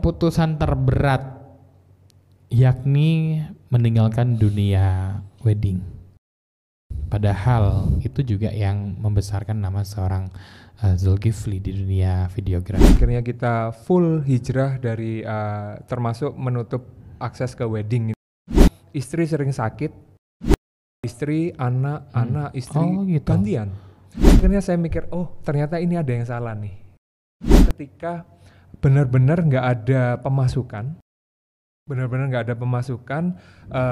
keputusan terberat, yakni meninggalkan dunia wedding. Padahal itu juga yang membesarkan nama seorang Zulkifli di dunia videografi. Akhirnya kita full hijrah dari termasuk menutup akses ke wedding. Istri sering sakit, istri, anak, istri gitu. gantian. Akhirnya saya mikir, oh ternyata ini ada yang salah nih. Ketika benar-benar nggak ada pemasukan,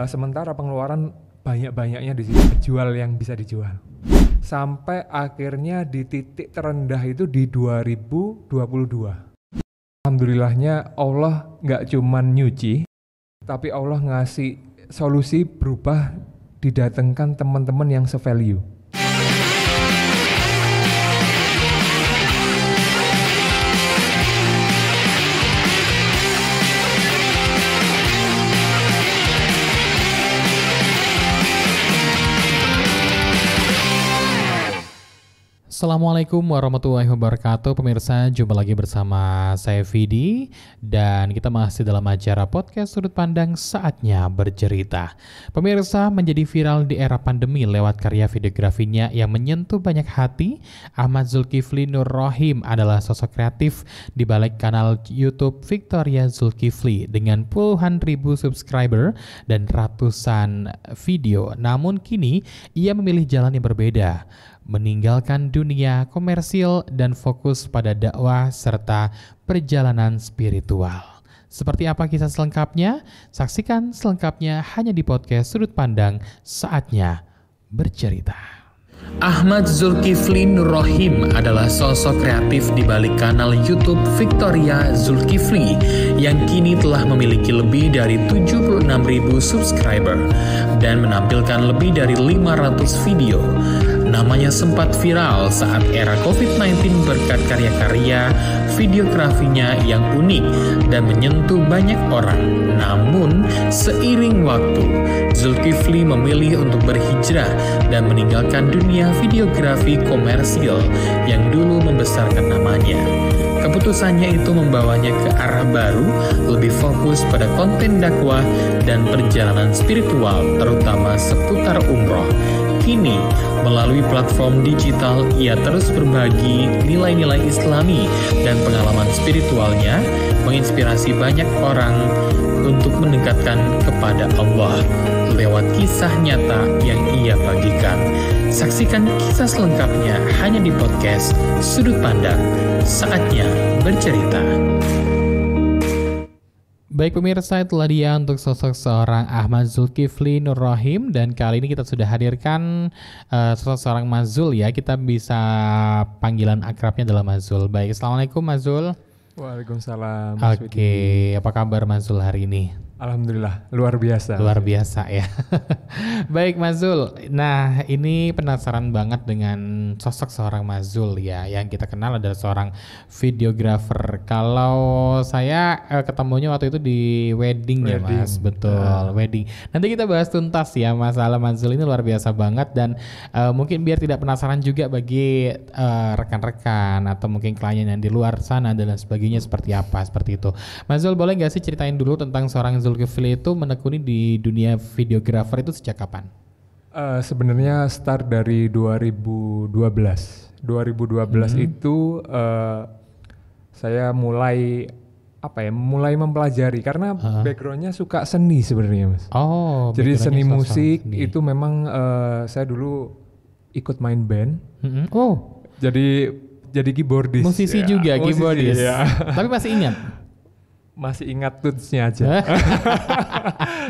sementara pengeluaran banyak-banyaknya di sini, jual yang bisa dijual. Sampai akhirnya di titik terendah itu di 2022. Alhamdulillahnya Allah nggak cuman nyuci, tapi Allah ngasih solusi berubah, didatangkan teman-teman yang se-value. Assalamualaikum warahmatullahi wabarakatuh. Pemirsa, jumpa lagi bersama saya Vidi dan kita masih dalam acara podcast Sudut Pandang Saatnya Bercerita. Pemirsa, menjadi viral di era pandemi lewat karya videografinya yang menyentuh banyak hati, Ahmad Zulkifli Nur Rohim adalah sosok kreatif di balik kanal YouTube Victoria Zulkifli dengan puluhan ribu subscriber dan ratusan video. Namun kini ia memilih jalan yang berbeda, meninggalkan dunia komersil dan fokus pada dakwah serta perjalanan spiritual. Seperti apa kisah selengkapnya? Saksikan selengkapnya hanya di podcast Sudut Pandang Saatnya Bercerita. Ahmad Zulkifli Nur Rohim adalah sosok kreatif di balik kanal YouTube Victoria Zulkifli yang kini telah memiliki lebih dari 76.000 subscriber dan menampilkan lebih dari 500 video. Namanya sempat viral saat era COVID-19 berkat karya-karya videografinya yang unik dan menyentuh banyak orang. Namun, seiring waktu, Zulkifli memilih untuk berhijrah dan meninggalkan dunia videografi komersil yang dulu membesarkan namanya. Keputusannya itu membawanya ke arah baru, lebih fokus pada konten dakwah dan perjalanan spiritual, terutama seputar umroh. Kini, melalui platform digital, ia terus berbagi nilai-nilai Islami dan pengalaman spiritualnya, menginspirasi banyak orang untuk mendekatkan kepada Allah lewat kisah nyata yang ia bagikan. Saksikan kisah selengkapnya hanya di podcast Sudut Pandang Saatnya Bercerita. Baik pemirsa, itulah dia untuk sosok seorang Ahmad Zulkifli Nur Rohim, dan kali ini kita sudah hadirkan sosok seorang Mazul ya. Kita bisa panggilan akrabnya adalah Mazul. Baik, Assalamualaikum Mazul. Waalaikumsalam. Oke, apa kabar Mazul hari ini? Alhamdulillah, luar biasa. Luar biasa ya. Baik Mazul, nah ini penasaran banget dengan sosok seorang Mazul ya. Yang kita kenal adalah seorang videographer. Kalau saya ketemunya waktu itu di wedding ya Mas. Betul, wedding. Nanti kita bahas tuntas ya masalah Mazul ini, luar biasa banget. Dan mungkin biar tidak penasaran juga bagi rekan-rekan atau mungkin klien yang di luar sana dan sebagainya seperti apa, seperti itu. Mazul, boleh gak sih ceritain dulu tentang seorang Zulkifli itu menekuni di dunia videografer itu sejak kapan? Sebenarnya start dari 2012. 2012 itu saya mulai mempelajari karena backgroundnya suka seni sebenarnya Mas. Oh, jadi seni musik seni. itu memang saya dulu ikut main band. Oh, jadi keyboardist. Musisi ya, juga, keyboardist. Ya. Tapi masih ingat? Masih ingat tutsnya aja.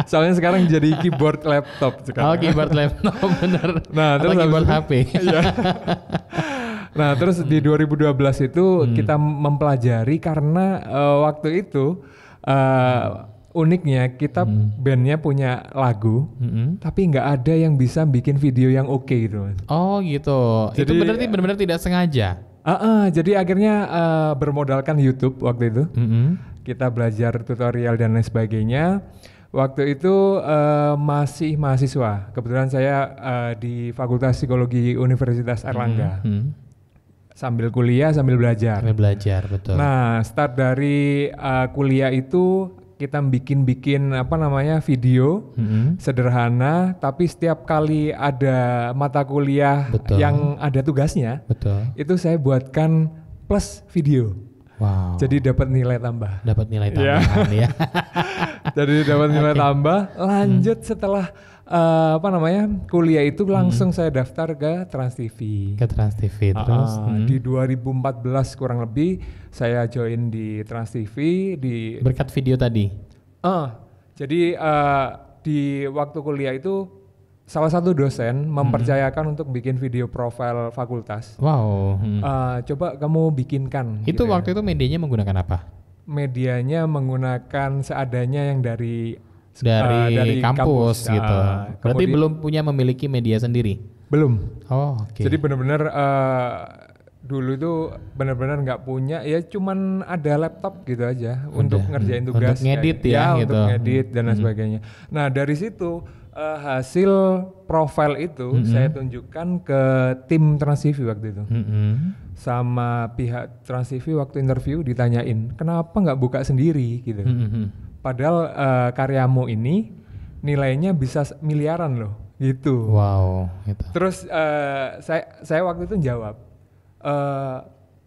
Soalnya sekarang jadi keyboard laptop sekarang. Oh, keyboard laptop bener. Nah, atau terus keyboard HP. Iya. Nah, terus di 2012 itu kita mempelajari karena waktu itu uniknya kita bandnya punya lagu, tapi nggak ada yang bisa bikin video yang oke gitu Mas. Oh gitu. Jadi, itu benar-benar tidak sengaja. Jadi akhirnya bermodalkan YouTube waktu itu. Kita belajar tutorial dan lain sebagainya. Waktu itu masih mahasiswa. Kebetulan saya di Fakultas Psikologi Universitas Erlangga. sambil kuliah sambil belajar. Sambil belajar, betul. Nah, start dari kuliah itu kita bikin apa namanya video sederhana, tapi setiap kali ada mata kuliah Betul. yang ada tugasnya, Betul. itu saya buatkan plus video. Wow. Jadi dapat nilai tambah. Dapat nilai tambahan ya. Jadi dapat nilai tambah. Lanjut setelah apa namanya kuliah itu langsung saya daftar ke Trans TV. Ke Trans TV terus. Di 2014 kurang lebih saya join di Trans TV di. Berkat video tadi. Jadi di waktu kuliah itu salah satu dosen mempercayakan untuk bikin video profil fakultas. Wow. Coba kamu bikinkan. Itu gitu waktu itu medianya menggunakan apa? Medianya menggunakan seadanya yang dari kampus gitu. Berarti kemudian, belum punya memiliki media sendiri? Belum. Oh, oke. Jadi benar-benar dulu itu benar-benar nggak punya, ya cuman ada laptop gitu aja untuk ngerjain tugas. Untuk ngedit ya gitu. Untuk ngedit dan lain sebagainya. Nah dari situ hasil profil itu saya tunjukkan ke tim Trans TV waktu itu. Sama pihak Trans TV waktu interview ditanyain, kenapa nggak buka sendiri gitu. Padahal karyamu ini nilainya bisa miliaran loh, gitu. Wow. Gitu. Terus saya waktu itu jawab,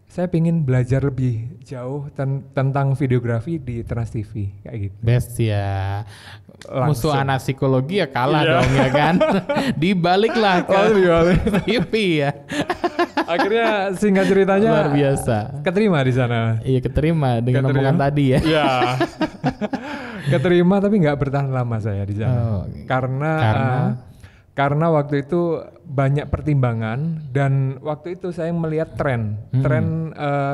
saya pengen belajar lebih jauh tentang videografi di Trans TV kayak gitu. Best ya. Langsung. Musuh anak psikologi ya kalah dong ya kan. Dibaliklah ke TV ya. Akhirnya singkat ceritanya luar biasa. Keterima di sana. Iya keterima dengan omongan tadi ya. Iya. Keterima tapi nggak bertahan lama saya di sana. Karena waktu itu banyak pertimbangan dan waktu itu saya melihat tren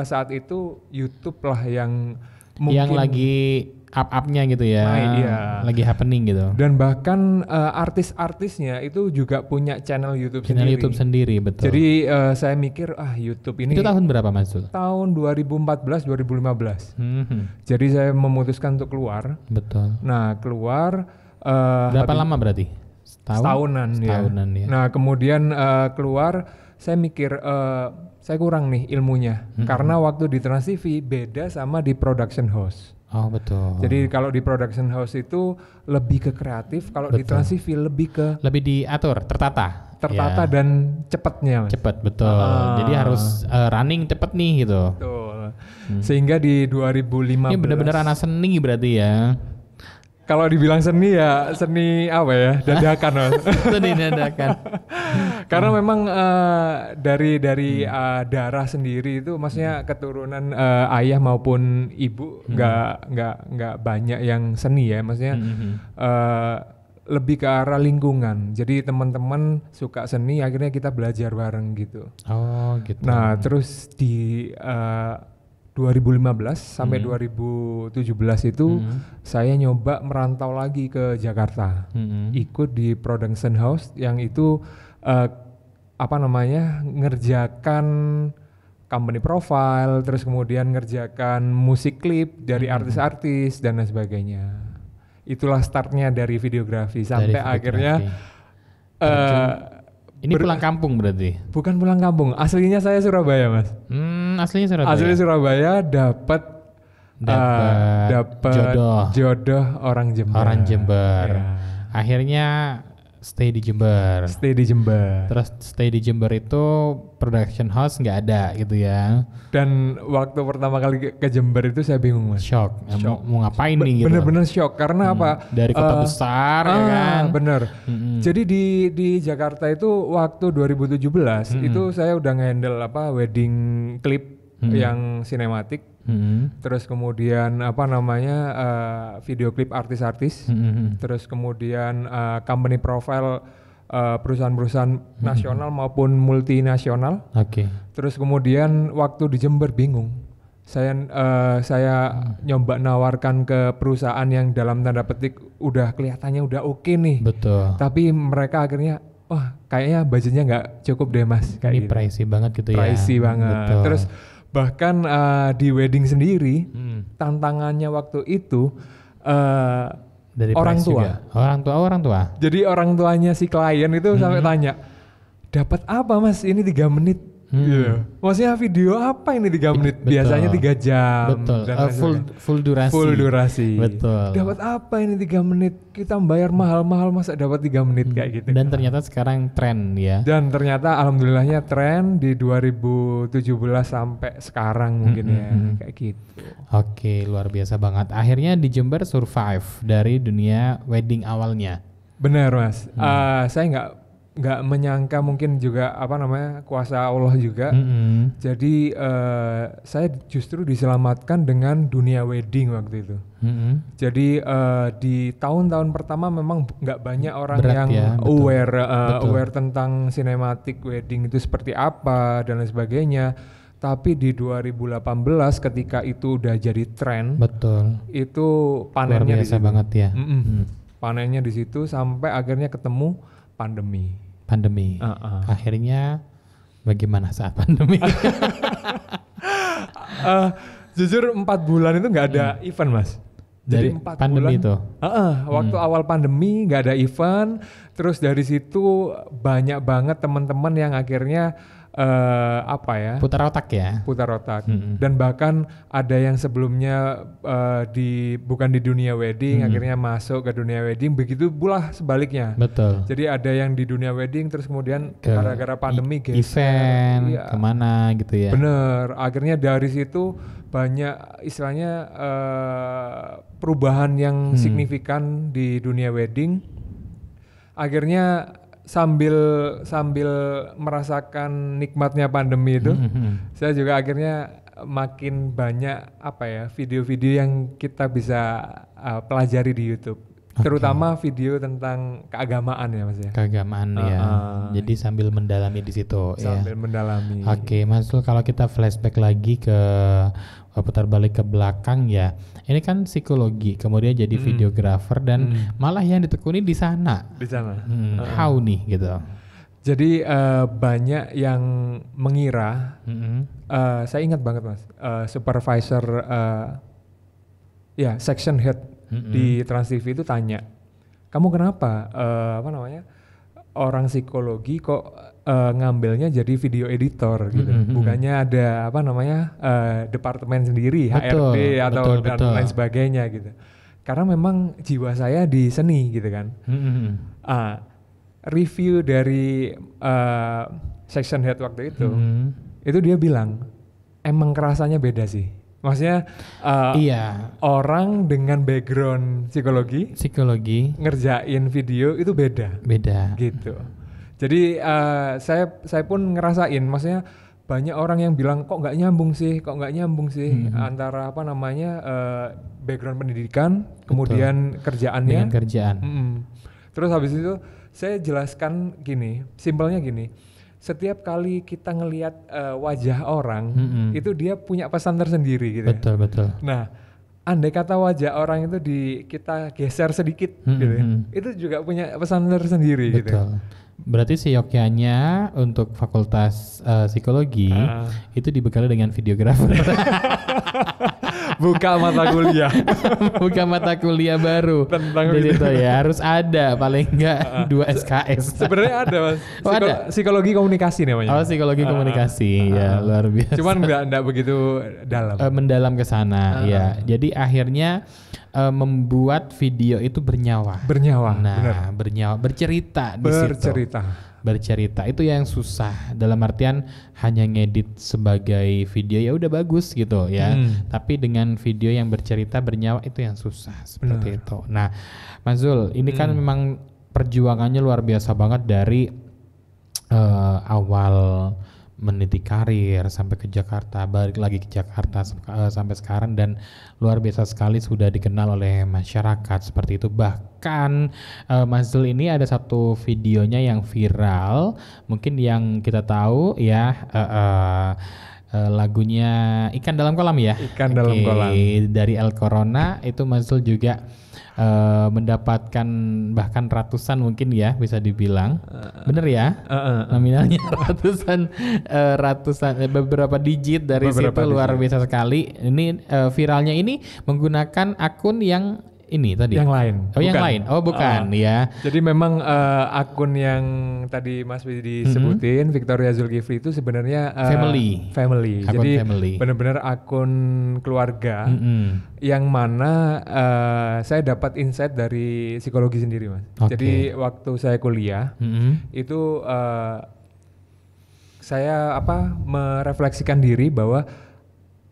saat itu YouTube lah yang mungkin yang lagi up-upnya gitu ya, iya. lagi happening gitu. Dan bahkan artis-artisnya itu juga punya channel YouTube sendiri, betul. Jadi saya mikir YouTube ini. Itu tahun berapa Mas Zul? Tahun 2014-2015. Jadi saya memutuskan untuk keluar. Betul. Nah keluar. Berapa lama berarti? Setahunan ya. Nah kemudian keluar, saya mikir saya kurang nih ilmunya. Karena waktu di Trans TV beda sama di production house. Oh betul. Jadi kalau di production house itu lebih ke kreatif, kalau di Trans TV lebih diatur, tertata ya. Dan cepatnya. Cepat betul. Jadi harus running cepet nih gitu. Betul. Sehingga di 2015. Ini benar-benar anak seni berarti ya. Kalau dibilang seni ya seni apa ya, dadakan. Seni dadakan. Karena memang dari darah sendiri itu, maksudnya keturunan ayah maupun ibu nggak banyak yang seni ya, maksudnya lebih ke arah lingkungan. Jadi teman-teman suka seni, akhirnya kita belajar bareng gitu. Oh gitu. Nah terus di 2015 sampai 2017 itu saya nyoba merantau lagi ke Jakarta, ikut di production house yang itu ngerjakan company profile, terus kemudian ngerjakan musik klip dari artis-artis dan lain sebagainya. Itulah startnya dari videografi sampai akhirnya ini pulang kampung berarti? Bukan pulang kampung, aslinya saya Surabaya Mas. Aslinya Surabaya? Asli Surabaya, dapat jodoh orang Jember. Ya. Akhirnya stay di Jember. Terus stay di Jember itu production house nggak ada gitu ya. Dan waktu pertama kali ke Jember itu saya bingung Mas. Shock. Mau ngapain nih gitu. Bener-bener shock karena apa? Dari kota besar ya kan. Bener. Jadi di Jakarta itu waktu 2017 itu saya udah nge-handle wedding clip yang sinematik. Terus kemudian video klip artis-artis. Terus kemudian company profile perusahaan-perusahaan nasional maupun multinasional. Terus kemudian waktu di Jember bingung. Saya nyoba nawarkan ke perusahaan yang dalam tanda petik udah kelihatannya udah oke nih. Betul. Tapi mereka akhirnya kayaknya budgetnya nggak cukup deh Mas. Ini pricey banget gitu ya. Pricey banget. Betul. Terus bahkan di wedding sendiri tantangannya waktu itu dari orang tua. Orang tua. Jadi orang tuanya si klien itu sampai tanya, dapat apa Mas? Ini 3 menit Gitu. Maksudnya video apa ini 3 menit? Biasanya 3 jam. Betul. Dan Full durasi. Full durasi. Betul. Dapat apa ini 3 menit? Kita bayar mahal-mahal masa dapat 3 menit kayak gitu. Dan ternyata sekarang tren ya. Dan ternyata alhamdulillahnya tren di 2017 sampai sekarang mungkin ya kayak gitu. Oke, luar biasa banget. Akhirnya di Jember survive dari dunia wedding awalnya. Benar Mas. Saya nggak menyangka, mungkin juga kuasa Allah juga. Jadi saya justru diselamatkan dengan dunia wedding waktu itu. Jadi di tahun-tahun pertama memang nggak banyak orang berat yang ya, aware tentang cinematic wedding itu seperti apa dan lain sebagainya. Tapi di 2018 ketika itu udah jadi tren, betul. itu panennya luar biasa banget ya. Panennya di situ sampai akhirnya ketemu pandemi. Akhirnya bagaimana saat pandemi? Jujur 4 bulan itu nggak ada event Mas. Dari 4 pandemi bulan, itu? Waktu awal pandemi nggak ada event. Terus dari situ banyak banget teman-teman yang akhirnya putar otak ya. Putar otak. Dan bahkan ada yang sebelumnya bukan di dunia wedding, akhirnya masuk ke dunia wedding. Begitu pula sebaliknya. Betul. Jadi ada yang di dunia wedding terus kemudian gara-gara pandemi event kemana gitu ya. Bener. Akhirnya dari situ banyak istilahnya perubahan yang signifikan di dunia wedding. Akhirnya sambil merasakan nikmatnya pandemi itu, saya juga akhirnya makin banyak video-video yang kita bisa pelajari di YouTube, terutama video tentang keagamaan ya Mas ya. Keagamaan ya. Jadi sambil mendalami di situ. Sambil mendalami. Oke, Mas Zul, kalau kita flashback lagi ke putar balik ke belakang ya. Ini kan psikologi, kemudian jadi videografer dan malah yang ditekuni di sana. Di sana. How nih gitu. Jadi banyak yang mengira, saya ingat banget Mas, supervisor section head di Trans TV itu tanya, kamu kenapa orang psikologi kok ngambilnya jadi video editor gitu, bukannya ada departemen sendiri, HRD atau dan lain sebagainya gitu. Karena memang jiwa saya di seni gitu kan. Review dari section head waktu itu dia bilang emang kerasanya beda sih. Maksudnya orang dengan background psikologi ngerjain video itu beda gitu. Jadi saya pun ngerasain, maksudnya banyak orang yang bilang kok nggak nyambung sih antara background pendidikan kemudian kerjaannya dengan kerjaan. Terus habis itu saya jelaskan simpelnya gini. Setiap kali kita ngelihat wajah orang, itu dia punya pesan tersendiri gitu. Betul. Nah, andai kata wajah orang itu kita geser sedikit gitu, itu juga punya pesan tersendiri gitu. Berarti seyogyanya untuk fakultas psikologi itu dibekali dengan videografer. Buka mata kuliah. Buka mata kuliah baru. Tentang jadi itu ya harus ada paling enggak 2 SKS. Sebenarnya ada Mas. Ada. Psikologi komunikasi namanya. Oh, psikologi komunikasi. Ya, luar biasa. Cuman enggak begitu dalam. Mendalam ke sana ya. Jadi akhirnya membuat video itu bernyawa. Nah, bernyawa, bercerita di situ. Bercerita itu yang susah, dalam artian hanya ngedit sebagai video ya udah bagus gitu ya, tapi dengan video yang bercerita bernyawa itu yang susah seperti itu. Nah, Mas Zul, ini kan memang perjuangannya luar biasa banget dari awal meniti karir sampai ke Jakarta, balik lagi ke Jakarta sampai sekarang, dan luar biasa sekali sudah dikenal oleh masyarakat seperti itu. Bahkan Mas Zul ini ada satu videonya yang viral, mungkin yang kita tahu ya, lagunya Ikan Dalam Kolam ya. Ikan Dalam Kolam dari El Corona itu Mas Zul juga mendapatkan bahkan ratusan mungkin ya bisa dibilang, bener ya, nominalnya ratusan beberapa digit dari situ, luar biasa sekali. Ini viralnya ini menggunakan akun yang ini tadi? Yang lain. Oh, yang lain. Oh, bukan ya. Jadi memang akun yang tadi Mas Widi disebutin, Victoria Zulkifli itu sebenarnya family. Akun Jadi family. benar-benar akun keluarga yang mana saya dapat insight dari psikologi sendiri, Mas. Okay. Jadi waktu saya kuliah itu saya merefleksikan diri bahwa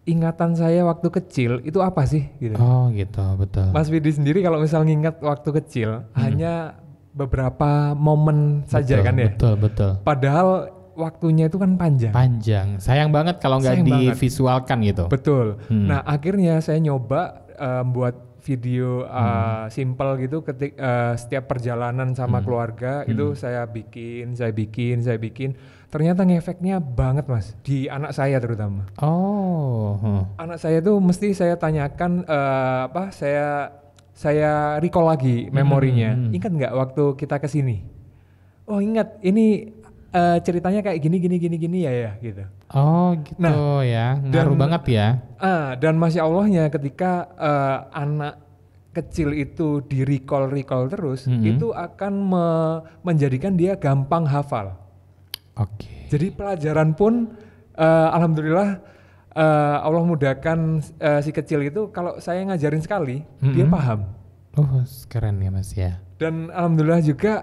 ingatan saya waktu kecil itu apa sih gitu. Oh gitu, betul. Mas Widi sendiri kalau misal ngingat waktu kecil hanya beberapa momen saja kan ya. Betul. Padahal waktunya itu kan panjang. Sayang banget kalau nggak divisualkan gitu. Betul. Nah akhirnya saya nyoba buat video simple gitu setiap perjalanan sama keluarga itu saya bikin. Ternyata ngefeknya banget Mas di anak saya terutama. Anak saya tuh mesti saya tanyakan saya recall lagi memorinya. Ingat nggak waktu kita kesini? Oh ingat, ini ceritanya kayak gini ya gitu. Oh gitu. Nah, ya, ngaruh banget ya. Dan masya Allahnya ketika anak kecil itu di recall terus, itu akan menjadikan dia gampang hafal. Oke. Jadi pelajaran pun alhamdulillah Allah mudahkan si kecil itu kalau saya ngajarin sekali dia paham. Oh keren ya Mas ya. Dan alhamdulillah juga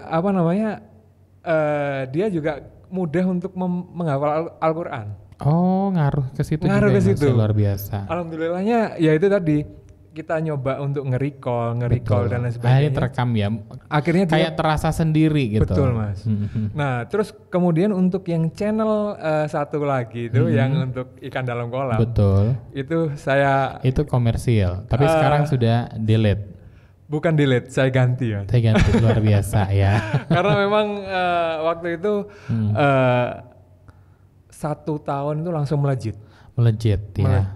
dia juga mudah untuk menghafal Al-Quran. Oh ngaruh ke situ. Ngaruh ke situ. Luar biasa. Alhamdulillahnya ya itu tadi. Kita nyoba untuk nge-recall dan lain sebagainya. Akhirnya terekam ya. Akhirnya kayak terasa sendiri gitu. Betul Mas. Nah terus kemudian untuk yang channel satu lagi itu yang untuk ikan dalam kolam. Betul. Itu komersial. Tapi sekarang sudah delete. Bukan delete, saya ganti ya. Saya ganti, luar biasa ya. Karena memang waktu itu 1 tahun itu langsung melejit ya.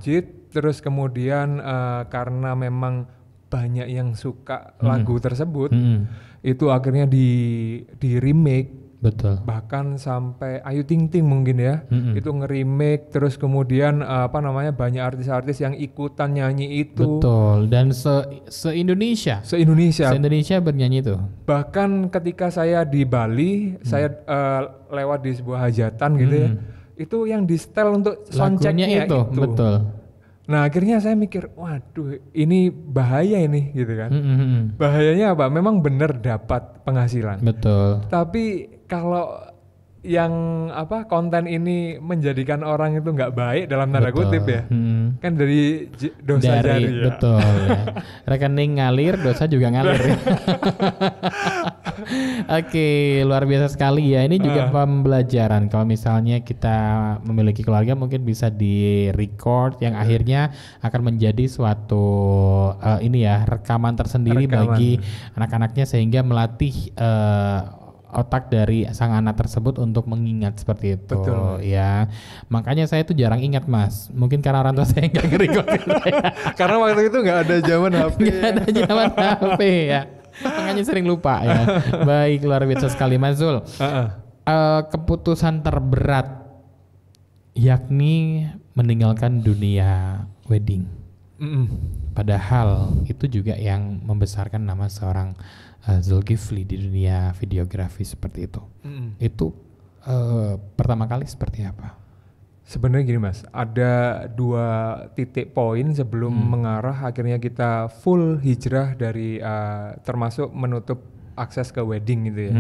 Terus kemudian karena memang banyak yang suka lagu tersebut, itu akhirnya di remake. Betul. Bahkan sampai Ayu Ting Ting mungkin ya, itu nge-remake. Terus kemudian banyak artis-artis yang ikutan nyanyi itu. Betul. Dan se-Indonesia. Se-Indonesia bernyanyi itu. Bahkan ketika saya di Bali, saya lewat di sebuah hajatan gitu ya, itu yang di setel untuk soundchecknya itu. Betul. Nah akhirnya saya mikir, waduh ini bahaya ini gitu kan. Bahayanya apa? Memang benar dapat penghasilan. Betul. Tapi kalau yang konten ini menjadikan orang itu nggak baik dalam tanda kutip ya, kan dari dosa jari ya. Betul ya. Rekening ngalir, dosa juga ngalir. Oke, luar biasa sekali ya. Ini juga pembelajaran. Kalau misalnya kita memiliki keluarga mungkin bisa di record yang akhirnya akan menjadi suatu rekaman tersendiri bagi anak-anaknya sehingga melatih otak dari sang anak tersebut untuk mengingat seperti itu. Betul. Ya. Makanya saya tuh jarang ingat Mas. Mungkin karena orang tua saya nggak nge-record. Karena waktu itu nggak ada zaman HP. Nggak ada zaman HP ya. Makanya sering lupa ya. Baik, luar biasa sekali Mas Zul. Keputusan terberat yakni meninggalkan dunia wedding. Padahal itu juga yang membesarkan nama seorang Zulkifli di dunia videografi seperti itu. Itu pertama kali seperti apa? Sebenarnya gini Mas, ada 2 titik poin sebelum mengarah akhirnya kita full hijrah dari termasuk menutup akses ke wedding gitu ya.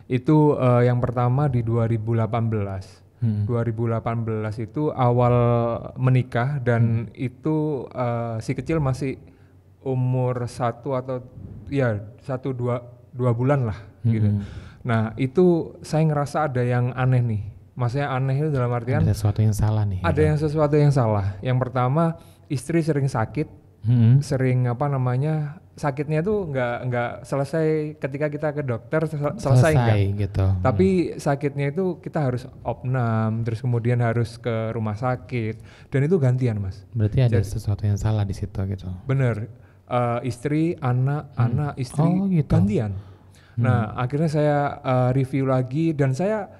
Itu yang pertama di 2018. 2018 itu awal menikah dan itu si kecil masih umur 1 atau ya 1-2 bulan lah gitu. Nah itu saya ngerasa ada yang aneh nih. Maksudnya aneh itu dalam artian ada sesuatu yang salah nih. Ada yang sesuatu yang salah. Yang pertama istri sering sakit, sering sakitnya tuh nggak selesai ketika kita ke dokter selesai enggak. Gitu. Tapi sakitnya itu kita harus opnam, terus kemudian harus ke rumah sakit dan itu gantian Mas. Berarti ada sesuatu yang salah di situ gitu. Bener. Istri, anak, istri gitu. gantian. Nah akhirnya saya review lagi dan saya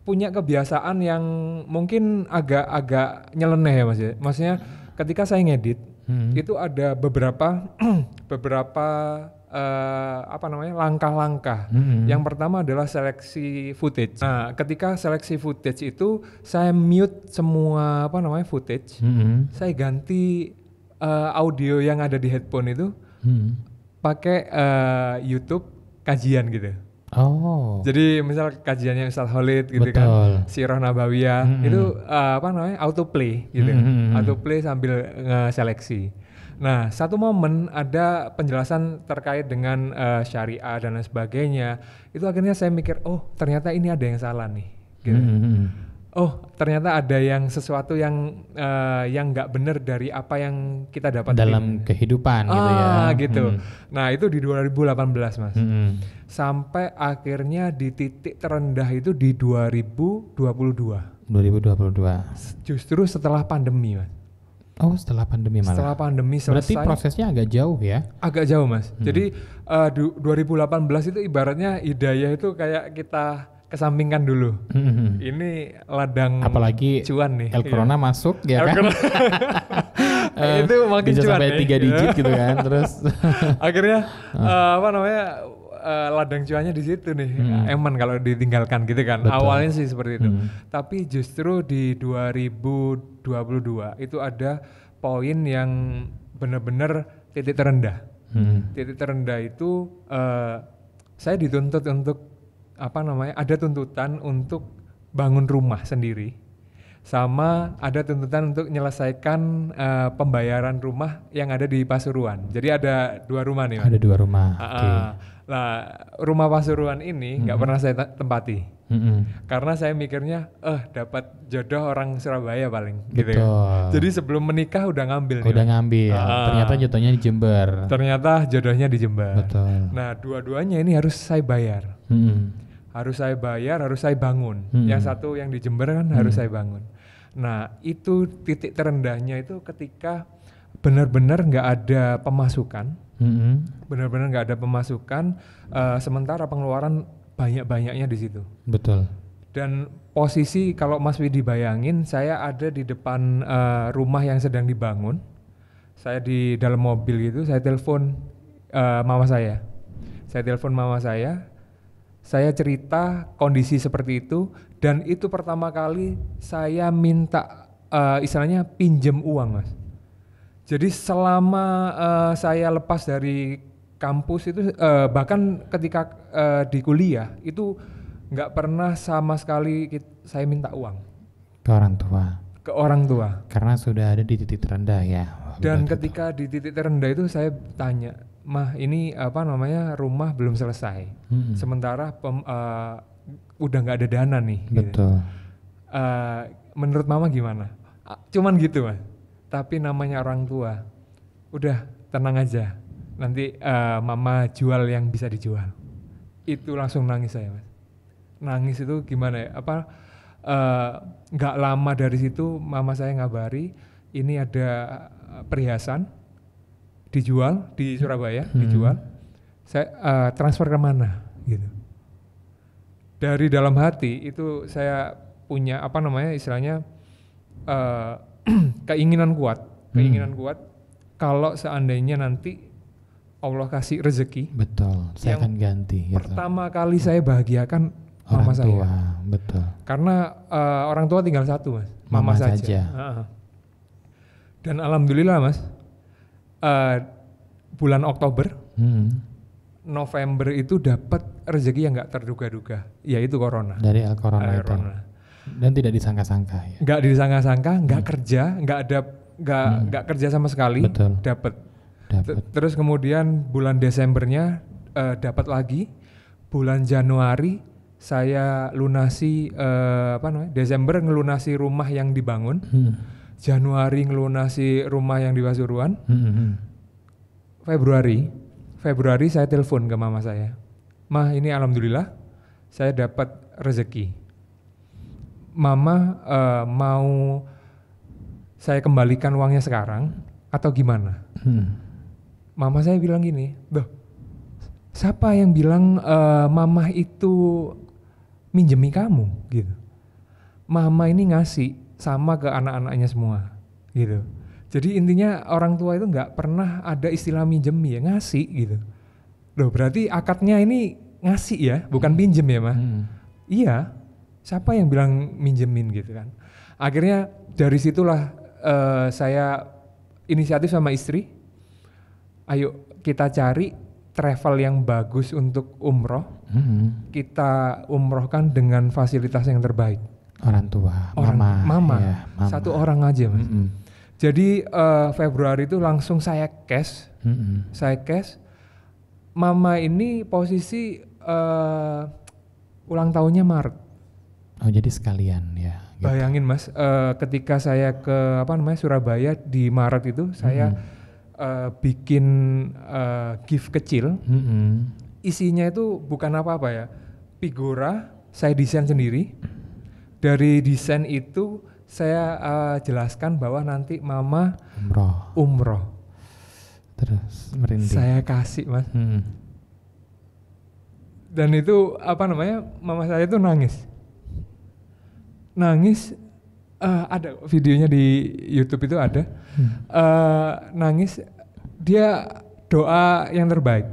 punya kebiasaan yang mungkin agak nyeleneh ya Mas ya. Maksudnya ketika saya ngedit itu ada beberapa beberapa langkah-langkah. Yang pertama adalah seleksi footage. Nah, ketika seleksi footage itu saya mute semua footage. Saya ganti audio yang ada di headphone itu pakai YouTube kajian gitu. Oh. Jadi misal kajiannya Ustaz Khalid gitu. Betul. Kan, Sirah Nabawiyah itu autoplay gitu. Autoplay sambil nge-seleksi. Nah, satu momen ada penjelasan terkait dengan syariah dan lain sebagainya. Itu akhirnya saya mikir, oh ternyata ini ada yang salah nih. Gitu. Oh ternyata ada yang sesuatu yang nggak benar dari apa yang kita dapat dalam kehidupan gitu ya. Gitu. Nah itu di 2018 Mas. Sampai akhirnya di titik terendah itu di 2022. Justru setelah pandemi Mas. Oh setelah pandemi malah. Setelah pandemi selesai. Berarti prosesnya agak jauh ya? Agak jauh Mas. Jadi 2018 itu ibaratnya hidayah itu kayak kita kesampingkan dulu. Ini ladang apalagi cuan nih. El Corona masuk ya kan? Itu makin bisa cuan sampai 3 digit gitu kan. Terus akhirnya ladang cuannya di situ nih. Eman kalau ditinggalkan gitu kan. Betul. Awalnya sih seperti itu. Tapi justru di 2022 itu ada poin yang benar-benar titik terendah. Titik terendah itu saya dituntut untuk ada tuntutan untuk bangun rumah sendiri, sama ada tuntutan untuk menyelesaikan pembayaran rumah yang ada di Pasuruan. Jadi ada 2 rumah nih. Ada 2 rumah. Nah, rumah Pasuruan ini nggak pernah saya tempati, karena saya mikirnya, dapat jodoh orang Surabaya paling. Gitu kan. Jadi sebelum menikah udah ngambil. Ternyata jodohnya di Jember. Ternyata jodohnya di Jember. Betul. Nah, dua-duanya ini harus saya bayar. Harus saya bayar, harus saya bangun. Yang satu yang di Jember kan harus saya bangun. Nah itu titik terendahnya itu ketika benar-benar nggak ada pemasukan, benar-benar nggak ada pemasukan, sementara pengeluaran banyak-banyaknya di situ. Betul. Dan posisi kalau Mas Widi bayangin, saya ada di depan rumah yang sedang dibangun. Saya di dalam mobil gitu, saya telepon mama saya. Saya cerita kondisi seperti itu, dan itu pertama kali saya minta istilahnya pinjem uang Mas. Jadi selama saya lepas dari kampus itu, bahkan ketika di kuliah itu nggak pernah sama sekali saya minta uang ke orang tua. Karena sudah ada di titik terendah ya. Dan ketika di titik terendah itu saya tanya, Mah ini rumah belum selesai, sementara udah nggak ada dana nih. Betul. Gitu. Menurut Mama gimana? Cuman gitu Mas. Tapi namanya orang tua, udah tenang aja. Nanti Mama jual yang bisa dijual. Itu langsung nangis saya Mas. Nangis itu gimana ya? Nggak lama dari situ Mama saya ngabari ini ada perhiasan dijual di Surabaya, dijual. Saya transfer ke mana gitu. Dari dalam hati itu saya punya istilahnya keinginan kuat kalau seandainya nanti Allah kasih rezeki. Betul, saya akan ganti. Pertama kali saya bahagiakan mama saya. Betul. Karena orang tua tinggal satu Mas, mama saja. Dan alhamdulillah Mas, bulan Oktober, November itu dapat rezeki yang nggak terduga-duga, yaitu corona. Dari corona itu. Dan tidak disangka-sangka. Ya? Nggak disangka-sangka, nggak kerja, nggak kerja sama sekali. Dapat. Terus kemudian bulan Desembernya dapat lagi. Bulan Januari saya lunasi Desember ngelunasi rumah yang dibangun. Januari ngelunasi rumah yang di Pasuruan. Februari saya telepon ke mama saya. Mah ini alhamdulillah saya dapat rezeki. Mama mau saya kembalikan uangnya sekarang atau gimana? Mama saya bilang gini, "Loh, siapa yang bilang mama itu minjemi kamu?" gitu. Mama ini ngasih sama ke anak-anaknya semua gitu. Jadi intinya orang tua itu nggak pernah ada istilah minjem ya, ngasih gitu. Loh berarti akadnya ini ngasih ya, bukan pinjem ya mah. Iya, siapa yang bilang minjemin gitu kan. Akhirnya dari situlah saya inisiatif sama istri, ayo kita cari travel yang bagus untuk umroh. Kita umrohkan dengan fasilitas yang terbaik. Orang tua, mama. Ya, mama. Satu orang aja mas. Jadi Februari itu langsung saya cash. Mama ini posisi ulang tahunnya Maret. Oh jadi sekalian ya. Gitu. Bayangin mas, ketika saya ke Surabaya di Maret itu saya bikin gift kecil. Isinya itu bukan apa-apa ya, figura saya desain sendiri. Dari desain itu saya jelaskan bahwa nanti mama umroh. Terus merinding. Saya kasih mas. Dan itu mama saya itu nangis. Ada videonya di YouTube itu ada. Nangis, dia doa yang terbaik.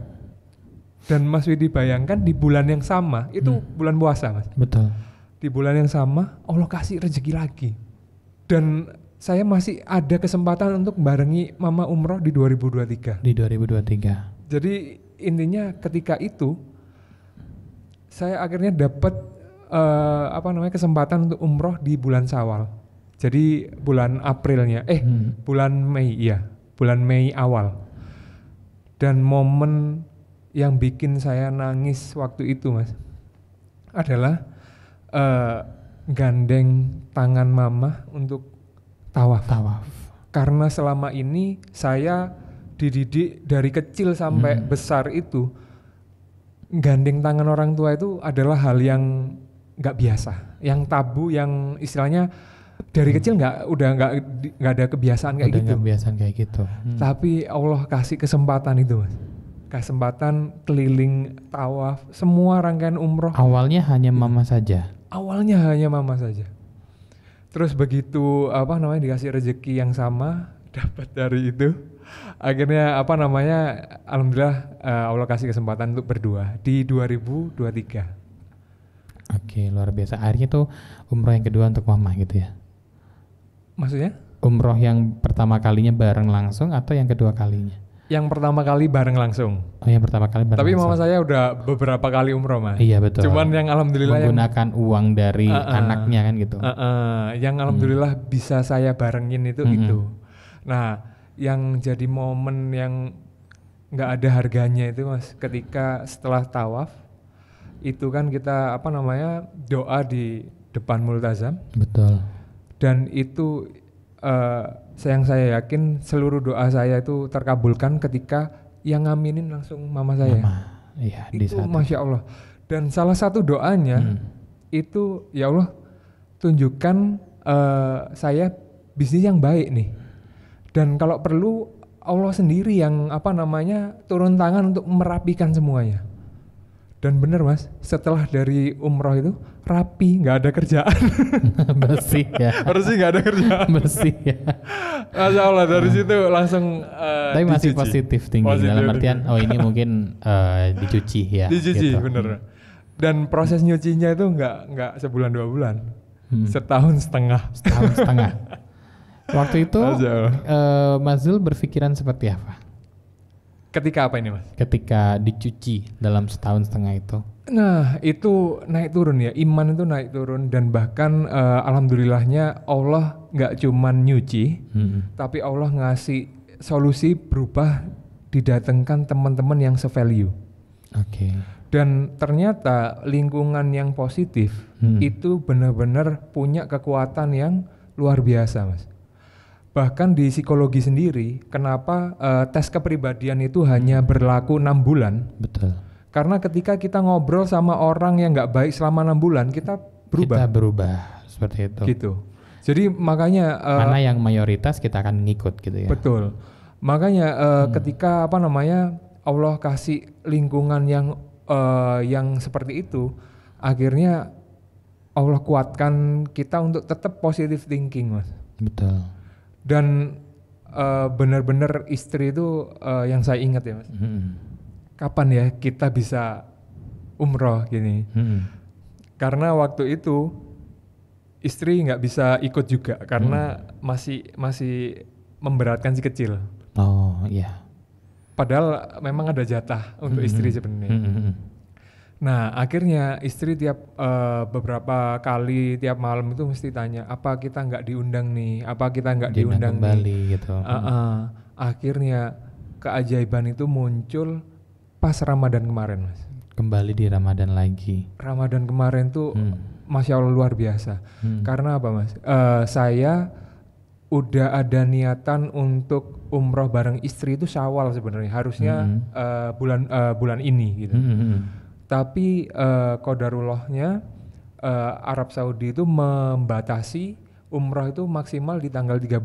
Dan Mas Widi bayangkan di bulan yang sama, itu bulan puasa mas. Betul. Di bulan yang sama Allah kasih rezeki lagi. Dan saya masih ada kesempatan untuk barengi mama umroh di 2023. Di 2023. Jadi intinya ketika itu saya akhirnya dapat kesempatan untuk umroh di bulan Syawal. Jadi bulan Aprilnya, bulan Mei ya, bulan Mei awal. Dan momen yang bikin saya nangis waktu itu mas adalah gandeng tangan mama untuk tawaf. Karena selama ini saya dididik dari kecil sampai besar itu gandeng tangan orang tua itu adalah hal yang nggak biasa, yang tabu, yang istilahnya dari kecil nggak ada kebiasaan kayak gitu. Kebiasaan kayak gitu. Tapi Allah kasih kesempatan itu mas, kesempatan keliling tawaf semua rangkaian umroh. Awalnya hanya mama saja. Terus begitu dikasih rezeki yang sama, dapat dari itu, akhirnya alhamdulillah Allah kasih kesempatan untuk berdua di 2023. Oke, luar biasa. Akhirnya tuh umroh yang kedua untuk mama gitu ya. Maksudnya? Umroh yang pertama kalinya bareng langsung atau yang kedua kalinya? Yang pertama kali bareng langsung. Oh, yang pertama kali bareng. Tapi langsung. mama saya udah beberapa kali umroh mas. Iya betul. Cuman yang alhamdulillah menggunakan uang dari anaknya kan gitu. Yang alhamdulillah bisa saya barengin itu itu. Nah, yang jadi momen yang nggak ada harganya itu mas, ketika setelah tawaf itu kan kita doa di depan multazam. Betul. Dan itu yang saya yakin seluruh doa saya itu terkabulkan ketika yang ngaminin langsung mama saya. Iya, itu Masya Allah. Dan salah satu doanya itu, ya Allah tunjukkan saya bisnis yang baik nih. Dan kalau perlu Allah sendiri yang turun tangan untuk merapikan semuanya. Dan bener mas, setelah dari umroh itu rapi, nggak ada kerjaan. Bersih ya. Bersih, nggak ada kerjaan. Bersih ya. Masya Allah, dari situ langsung tapi masih positif tinggi. Dalam artian ini mungkin dicuci ya. Dicuci gitu. Bener. Dan proses nyucinya itu nggak sebulan 2 bulan, setahun setengah. Waktu itu Mas Zul berpikiran seperti apa? Ketika apa ini mas? Ketika dicuci dalam setahun setengah itu. Nah itu naik turun ya, iman itu naik turun. Dan bahkan alhamdulillahnya Allah gak cuman nyuci, tapi Allah ngasih solusi berubah, didatangkan teman-teman yang se-value. Oke. Dan ternyata lingkungan yang positif itu benar-benar punya kekuatan yang luar biasa mas. Bahkan di psikologi sendiri, kenapa tes kepribadian itu hanya berlaku 6 bulan? Betul. Karena ketika kita ngobrol sama orang yang nggak baik selama 6 bulan, kita berubah. Kita berubah, seperti itu. Gitu. Jadi makanya mana yang mayoritas kita akan ngikut gitu ya. Betul. Makanya ketika Allah kasih lingkungan yang seperti itu, akhirnya Allah kuatkan kita untuk tetap positive thinking, mas. Betul. Dan benar-benar istri itu yang saya ingat ya Mas. Kapan ya kita bisa umroh gini? Karena waktu itu istri nggak bisa ikut juga karena masih memberatkan si kecil. Oh iya. Padahal memang ada jatah untuk istri sebenarnya. Nah akhirnya istri tiap beberapa kali tiap malam itu mesti tanya, apa kita nggak diundang nih, apa kita nggak diundang kembali nih. Gitu. Akhirnya keajaiban itu muncul pas Ramadan kemarin Mas. Kembali di Ramadan lagi. Ramadan kemarin tuh Masya Allah luar biasa. Karena apa Mas? Saya udah ada niatan untuk umroh bareng istri itu Syawal sebenarnya. Harusnya bulan ini gitu. Tapi qadarullahnya Arab Saudi itu membatasi umroh itu maksimal di tanggal 13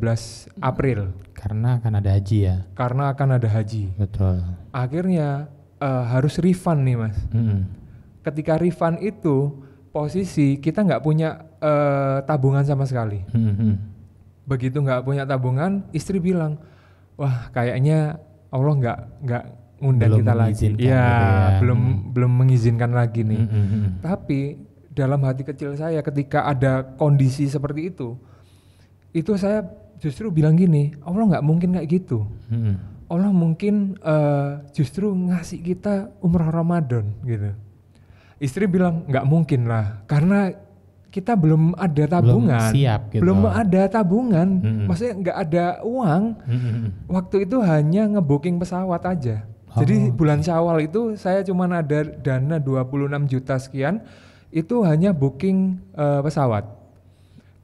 April. Karena akan ada haji ya. Karena akan ada haji. Betul. Akhirnya harus refund nih Mas. Ketika refund itu posisi kita nggak punya tabungan sama sekali. Begitu nggak punya tabungan, istri bilang, wah kayaknya Allah nggak ngundang kita lagi. Ya, belum mengizinkan lagi nih. Tapi dalam hati kecil saya ketika ada kondisi seperti itu saya justru bilang gini, Allah nggak mungkin kayak gitu. Allah mungkin justru ngasih kita umrah Ramadan gitu. Istri bilang nggak mungkin lah, karena kita belum ada tabungan, belum siap gitu. Belum ada tabungan, maksudnya nggak ada uang. Waktu itu hanya ngebooking pesawat aja. Jadi bulan Syawal itu saya cuma ada dana 26 juta sekian, itu hanya booking pesawat.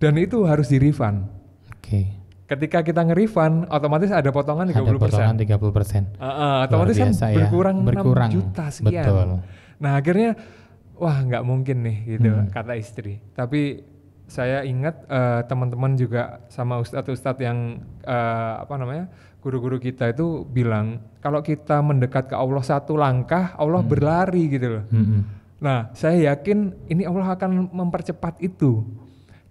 Dan itu harus di-refund. Ketika kita nge-refund, otomatis ada potongan 30%. Ada potongan 30%. Otomatis kan berkurang 6 ya. juta sekian. Betul. Nah akhirnya, wah nggak mungkin nih gitu kata istri. Tapi saya ingat teman-teman juga sama ustadz-ustadz yang guru-guru kita itu bilang kalau kita mendekat ke Allah satu langkah, Allah berlari gitu loh. Nah saya yakin ini Allah akan mempercepat itu.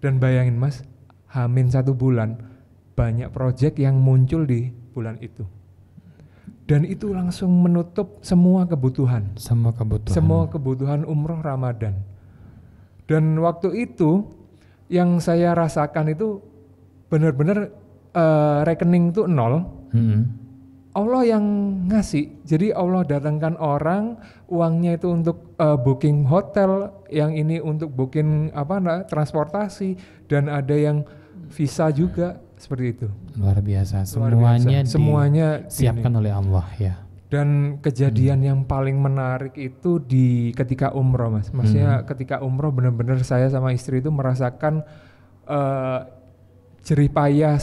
Dan bayangin Mas, Hamin 1 bulan banyak proyek yang muncul di bulan itu. Dan itu langsung menutup semua kebutuhan. Semua kebutuhan umroh Ramadan. Dan waktu itu yang saya rasakan itu benar-benar rekening itu 0. Allah yang ngasih. Jadi Allah datangkan orang, uangnya itu untuk booking hotel, yang ini untuk booking transportasi, dan ada yang visa juga. Seperti itu. Luar biasa. Semuanya disiapkan oleh Allah ya. Dan kejadian yang paling menarik itu ketika umroh Mas. Maksudnya ketika umroh benar-benar saya sama istri itu merasakan jerih payah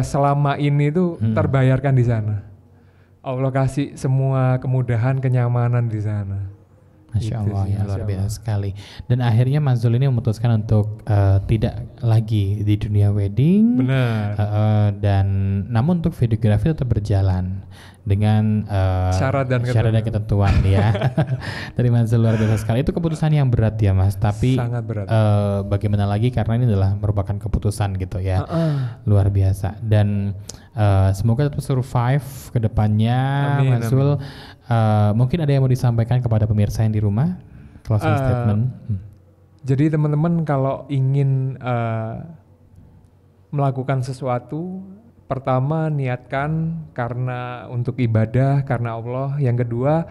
selama ini itu terbayarkan di sana. Allah kasih semua kemudahan, kenyamanan di sana. Masya Allah ya, luar biasa sekali. Dan akhirnya Mas Zul ini memutuskan untuk tidak lagi di dunia wedding. Benar. Dan namun untuk videografi tetap berjalan dengan syarat dan ketentuan ya. Dari Mas Zul luar biasa sekali. Itu keputusan yang berat ya Mas. Tapi sangat berat. Bagaimana lagi karena ini adalah merupakan keputusan gitu ya. Luar biasa. Dan semoga tetap survive ke depannya Mas Zul. Mungkin ada yang mau disampaikan kepada pemirsa yang di rumah, closing statement. Jadi teman-teman kalau ingin melakukan sesuatu, pertama niatkan karena untuk ibadah, karena Allah. Yang kedua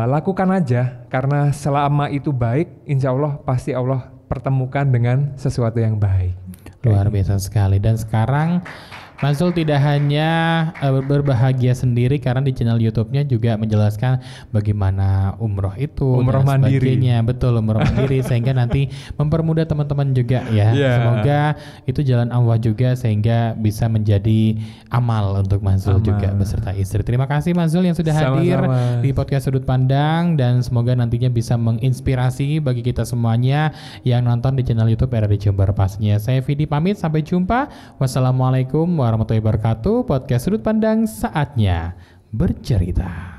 lakukan aja, karena selama itu baik, insya Allah pasti Allah pertemukan dengan sesuatu yang baik. Luar biasa sekali. Dan sekarang Mas Zul tidak hanya berbahagia sendiri karena di channel YouTube-nya juga menjelaskan bagaimana umroh itu, umroh dan mandiri. Betul, umroh mandiri sehingga nanti mempermudah teman-teman juga ya. Semoga itu jalan Allah juga sehingga bisa menjadi amal untuk Mas Zul juga beserta istri. Terima kasih Mas Zul yang sudah hadir di podcast Sudut Pandang, dan semoga nantinya bisa menginspirasi bagi kita semuanya yang nonton di channel YouTube RRI Jember pastinya. Saya Vidi pamit, sampai jumpa. Wassalamualaikum warahmatullahi wabarakatuh. Podcast Sudut Pandang saatnya bercerita.